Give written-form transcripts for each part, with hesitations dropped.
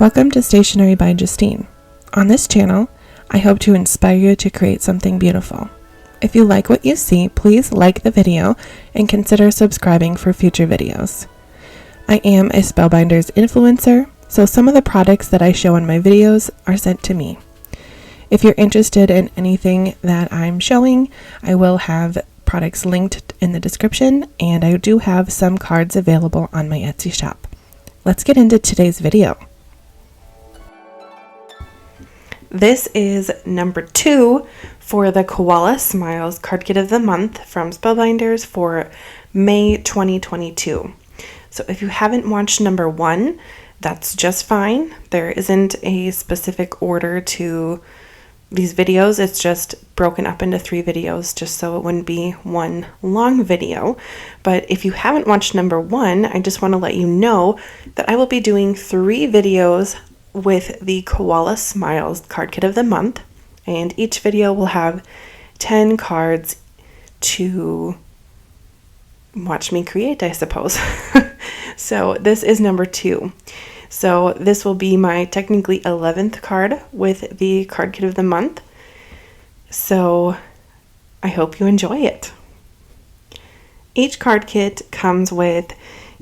Welcome to Stationery by Justine. On this channel, I hope to inspire you to create something beautiful. If you like what you see, please like the video and consider subscribing for future videos. I am a Spellbinders influencer, so some of the products that I show in my videos are sent to me. If you're interested in anything that I'm showing, I will have products linked in the description, and I do have some cards available on my Etsy shop. Let's get into today's video. This is number 2 for the Koala Smiles card kit of the month from Spellbinders for May 2022. So if you haven't watched number 1, that's just fine. There isn't a specific order to these videos. It's just broken up into 3 videos just so it wouldn't be one long video. But if you haven't watched number 1, I just want to let you know that I will be doing 3 videos with the Koala Smiles card kit of the month, and each video will have 10 cards to watch me create, I suppose. So this is number 2. So this will be my technically 11th card with the card kit of the month. So I hope you enjoy it. Each card kit comes with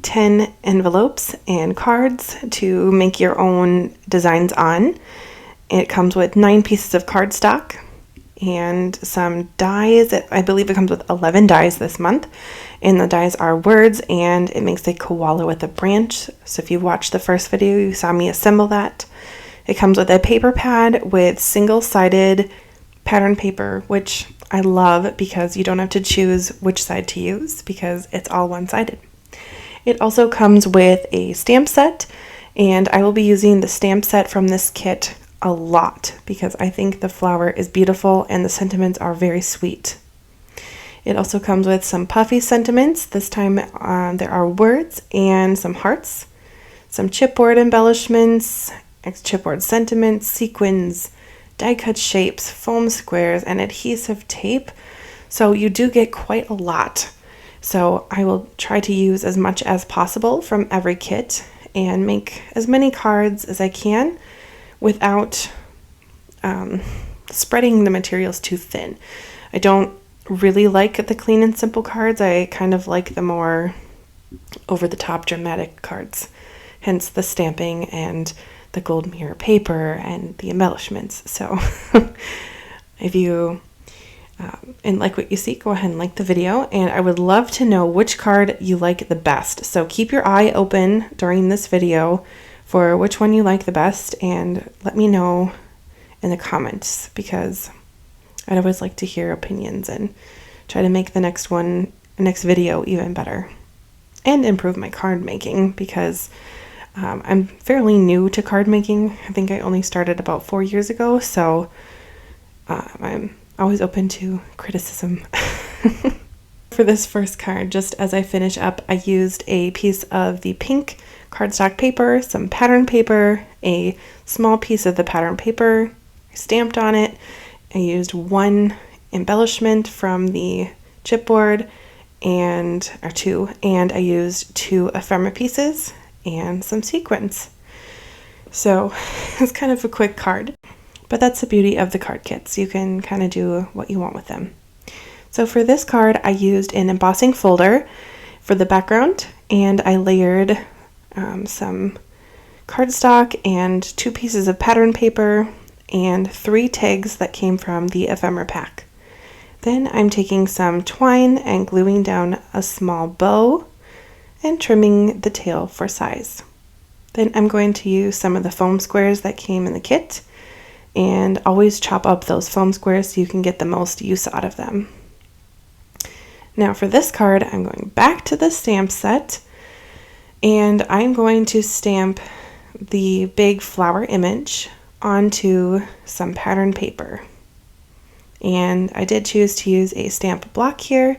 10 envelopes and cards to make your own designs on. It comes with 9 pieces of cardstock and some dies. I believe it comes with 11 dies this month, and the dies are words, and it makes a koala with a branch. So if you watched the first video, you saw me assemble that. It comes with a paper pad with single-sided pattern paper, which I love because you don't have to choose which side to use because it's all one-sided. It also comes with a stamp set, and I will be using the stamp set from this kit a lot because I think the flower is beautiful and the sentiments are very sweet. It also comes with some puffy sentiments. This time there are words and some hearts, some chipboard embellishments, chipboard sentiments, sequins, die-cut shapes, foam squares, and adhesive tape. So you do get quite a lot. So I will try to use as much as possible from every kit and make as many cards as I can without spreading the materials too thin. I don't really like the clean and simple cards. I kind of like the more over-the-top dramatic cards, hence the stamping and the gold mirror paper and the embellishments. So if you and like what you see, go ahead and like the video, and I would love to know which card you like the best. So keep your eye open during this video for which one you like the best, and let me know in the comments because I'd always like to hear opinions and try to make the next video even better and improve my card making because I'm fairly new to card making. I think I only started about 4 years ago, so I'm always open to criticism. For this first card, just as I finish up, I used a piece of the pink cardstock paper, some pattern paper, a small piece of the pattern paper. I stamped on it. I used 1 embellishment from the chipboard or 2, and I used 2 ephemera pieces and some sequins. So it's kind of a quick card. But that's the beauty of the card kits. You can kind of do what you want with them. So for this card, I used an embossing folder for the background, and I layered some cardstock and 2 pieces of pattern paper and 3 tags that came from the ephemera pack. Then I'm taking some twine and gluing down a small bow and trimming the tail for size. Then I'm going to use some of the foam squares that came in the kit, and always chop up those foam squares so you can get the most use out of them. Now for this card, I'm going back to the stamp set, and I'm going to stamp the big flower image onto some pattern paper. And I did choose to use a stamp block here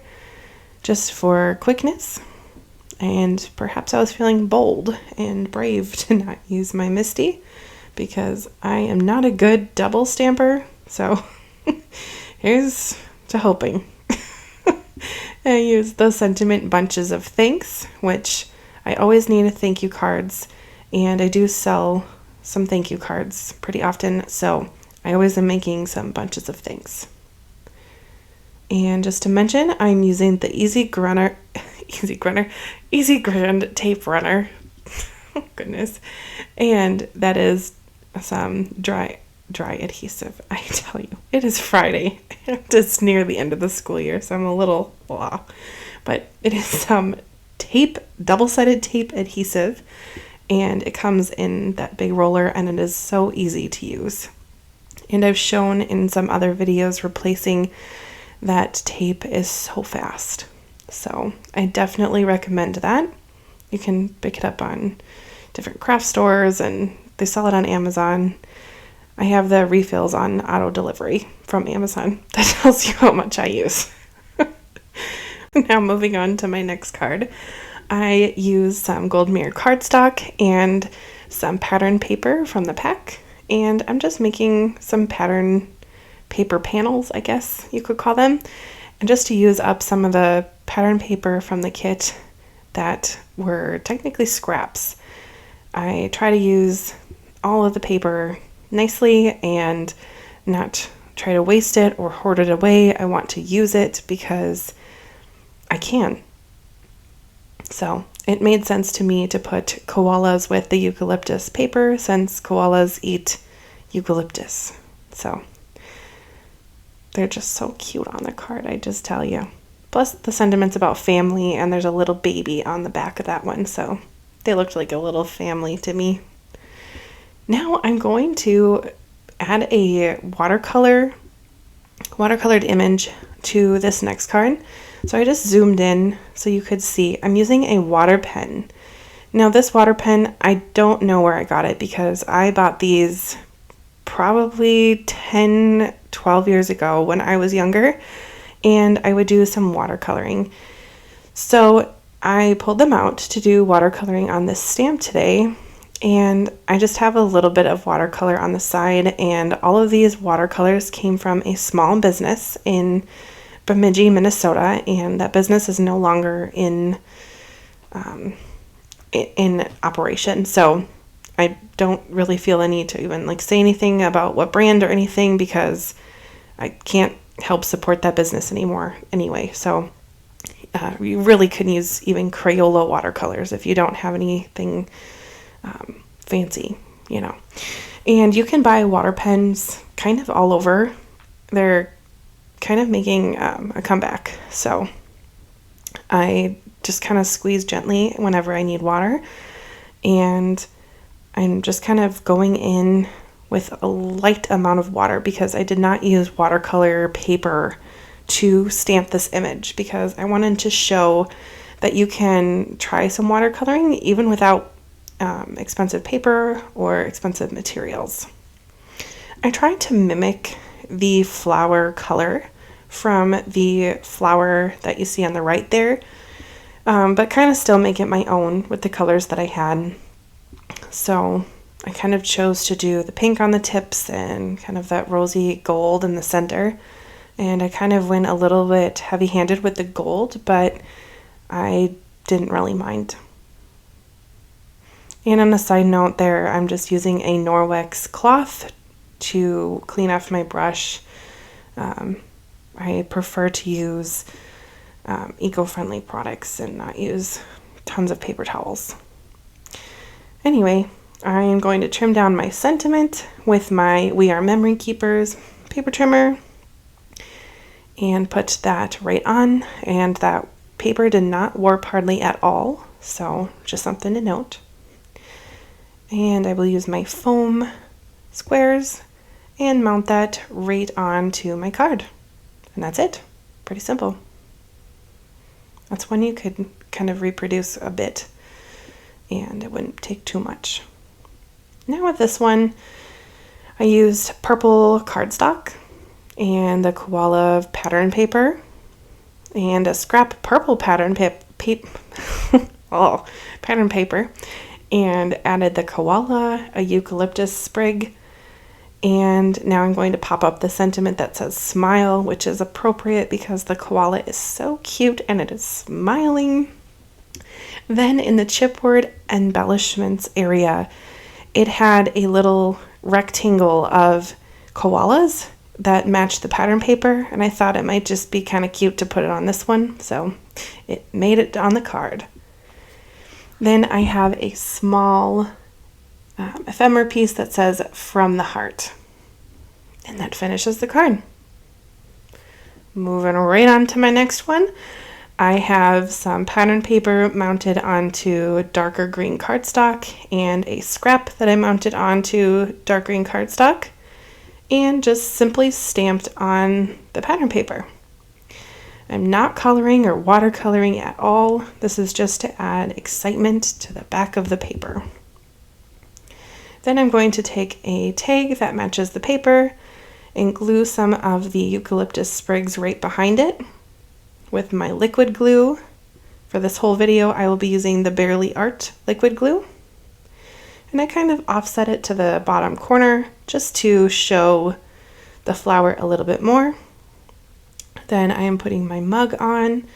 just for quickness, and perhaps I was feeling bold and brave to not use my Misti, because I am not a good double stamper, so here's to hoping. I used the sentiment bunches of thanks, which I always need thank you cards, and I do sell some thank you cards pretty often, so I always am making some bunches of things. And just to mention, I'm using the Easy Grind tape runner. Oh goodness. And that is some dry adhesive. I tell you, it is Friday. It's near the end of the school year, so I'm a little blah. But it is some tape, double-sided tape adhesive, and it comes in that big roller, and it is so easy to use. And I've shown in some other videos replacing that tape is so fast. So I definitely recommend that. You can pick it up on different craft stores, and they sell it on Amazon. I have the refills on auto delivery from Amazon. That tells you how much I use. Now moving on to my next card. I use some gold mirror cardstock and some pattern paper from the pack. And I'm just making some pattern paper panels, I guess you could call them. And just to use up some of the pattern paper from the kit that were technically scraps. I try to use all of the paper nicely and not try to waste it or hoard it away. I want to use it because I can. So it made sense to me to put koalas with the eucalyptus paper since koalas eat eucalyptus. So they're just so cute on the card, I just tell you. Plus the sentiments about family, and there's a little baby on the back of that one, so they looked like a little family to me. Now I'm going to add a watercolored image to this next card. So I just zoomed in so you could see. I'm using a water pen. Now this water pen, I don't know where I got it because I bought these probably 10, 12 years ago when I was younger, and I would do some watercoloring. So I pulled them out to do watercoloring on this stamp today, and I just have a little bit of watercolor on the side, and all of these watercolors came from a small business in Bemidji, Minnesota, and that business is no longer in operation. So I don't really feel a need to even say anything about what brand or anything because I can't help support that business anymore anyway. So you really could use even Crayola watercolors if you don't have anything fancy, And you can buy water pens kind of all over. They're kind of making a comeback. So I just kind of squeeze gently whenever I need water, and I'm just kind of going in with a light amount of water because I did not use watercolor paper to stamp this image because I wanted to show that you can try some watercoloring even without expensive paper or expensive materials. I tried to mimic the flower color from the flower that you see on the right there, but kind of still make it my own with the colors that I had. So I kind of chose to do the pink on the tips and kind of that rosy gold in the center, and I kind of went a little bit heavy-handed with the gold, but I didn't really mind. And on a side note there, I'm just using a Norwex cloth to clean off my brush. I prefer to use eco-friendly products and not use tons of paper towels. Anyway, I am going to trim down my sentiment with my We Are Memory Keepers paper trimmer and put that right on, and that paper did not warp hardly at all, so just something to note. And I will use my foam squares and mount that right onto my card. And that's it. Pretty simple. That's one you could kind of reproduce a bit and it wouldn't take too much. Now with this one, I used purple cardstock and the koala pattern paper and a scrap purple pattern pattern paper, and added the koala, a eucalyptus sprig, and now I'm going to pop up the sentiment that says smile, which is appropriate because the koala is so cute and it is smiling. Then in the chipboard embellishments area, it had a little rectangle of koalas that matched the pattern paper, and I thought it might just be kind of cute to put it on this one, so it made it on the card. Then I have a small ephemera piece that says "From the Heart," and that finishes the card. Moving right on to my next one, I have some pattern paper mounted onto darker green cardstock and a scrap that I mounted onto dark green cardstock and just simply stamped on the pattern paper. I'm not coloring or watercoloring at all. This is just to add excitement to the back of the paper. Then I'm going to take a tag that matches the paper and glue some of the eucalyptus sprigs right behind it with my liquid glue. For this whole video, I will be using the Barely Art liquid glue. And I kind of offset it to the bottom corner just to show the flower a little bit more. Then I am putting my mug on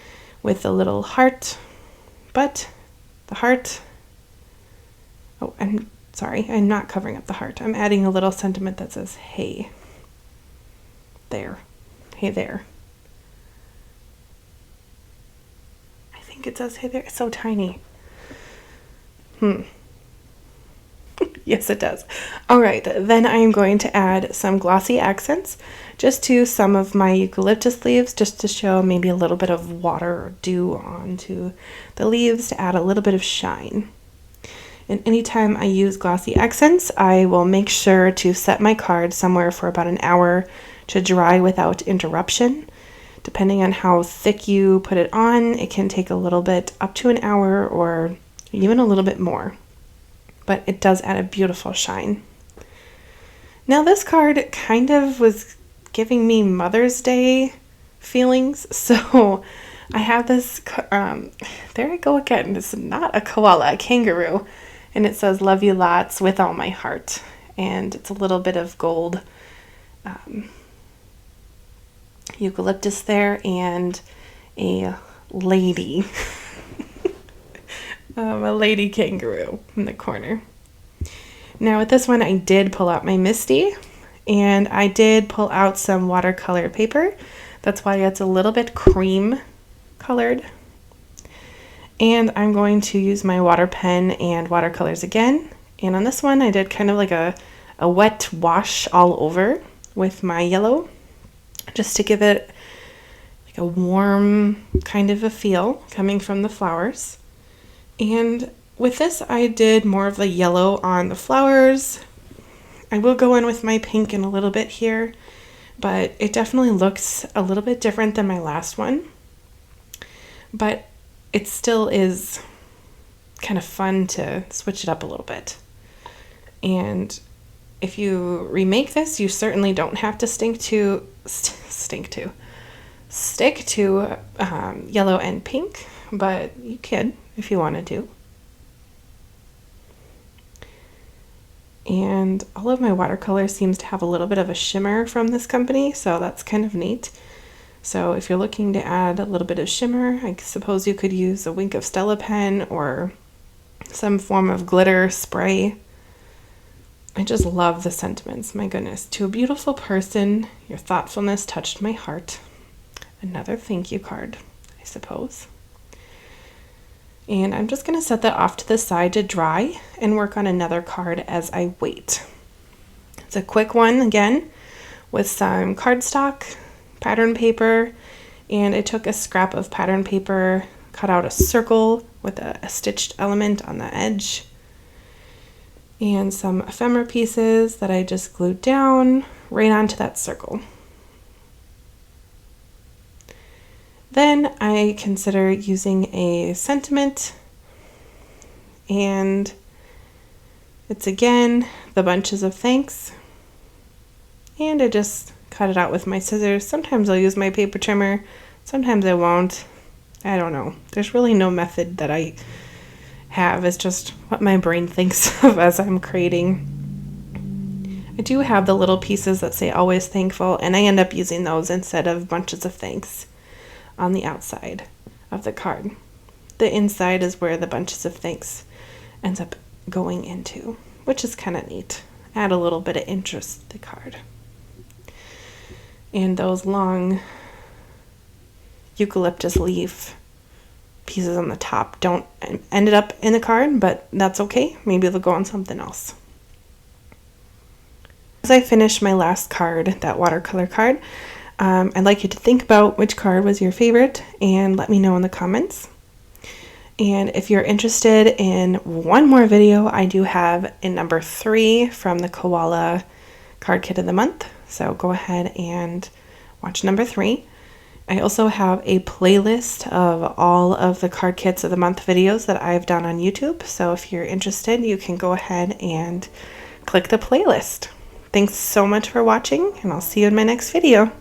with a little heart, but the heart, oh, I'm sorry, I'm not covering up the heart. I'm adding a little sentiment that says, hey, there, hey there. I think it says, hey there, it's so tiny. Yes, it does. All right, then I am going to add some glossy accents just to some of my eucalyptus leaves, just to show maybe a little bit of water or dew onto the leaves to add a little bit of shine. And anytime I use glossy accents, I will make sure to set my card somewhere for about an hour to dry without interruption. Depending on how thick you put it on, it can take a little bit up to an hour or even a little bit more. But it does add a beautiful shine. Now this card kind of was giving me Mother's Day feelings, so I have this, there I go again, it's not a koala, a kangaroo, and it says "Love you lots with all my heart," and it's a little bit of gold eucalyptus there and a lady. A lady kangaroo in the corner. Now with this one, I did pull out my Misti, and I did pull out some watercolor paper. That's why it's a little bit cream colored. And I'm going to use my water pen and watercolors again. And on this one, I did kind of like a wet wash all over with my yellow, just to give it like a warm kind of a feel coming from the flowers. And with this, I did more of the yellow on the flowers. I will go in with my pink in a little bit here, but it definitely looks a little bit different than my last one. But it still is kind of fun to switch it up a little bit. And if you remake this, you certainly don't have to stick to yellow and pink, but you could if you wanted to. And all of my watercolor seems to have a little bit of a shimmer from this company, so that's kind of neat. So if you're looking to add a little bit of shimmer, I suppose you could use a wink of Stella pen or some form of glitter spray. I just love the sentiments, my goodness. To a beautiful person, your thoughtfulness touched my heart. Another thank you card, I suppose. And I'm just going to set that off to the side to dry and work on another card as I wait. It's a quick one again with some cardstock, pattern paper, and I took a scrap of pattern paper, cut out a circle with a stitched element on the edge, and some ephemera pieces that I just glued down right onto that circle. Then I consider using a sentiment, and it's again the bunches of thanks, and I just cut it out with my scissors. Sometimes I'll use my paper trimmer, sometimes I won't. I don't know. There's really no method that I have. It's just what my brain thinks of as I'm creating. I do have the little pieces that say always thankful, and I end up using those instead of bunches of thanks on the outside of the card. The inside is where the bunches of thanks ends up going into. which is kind of neat. Add a little bit of interest to the card. And those long eucalyptus leaf pieces on the top don't end up in the card, but that's okay. Maybe they'll go on something else. As I finish my last card, that watercolor card, I'd like you to think about which card was your favorite and let me know in the comments. And if you're interested in one more video, I do have a number 3 from the Koala Card Kit of the Month. So go ahead and watch number 3. I also have a playlist of all of the card kits of the month videos that I've done on YouTube. So if you're interested, you can go ahead and click the playlist. Thanks so much for watching, and I'll see you in my next video.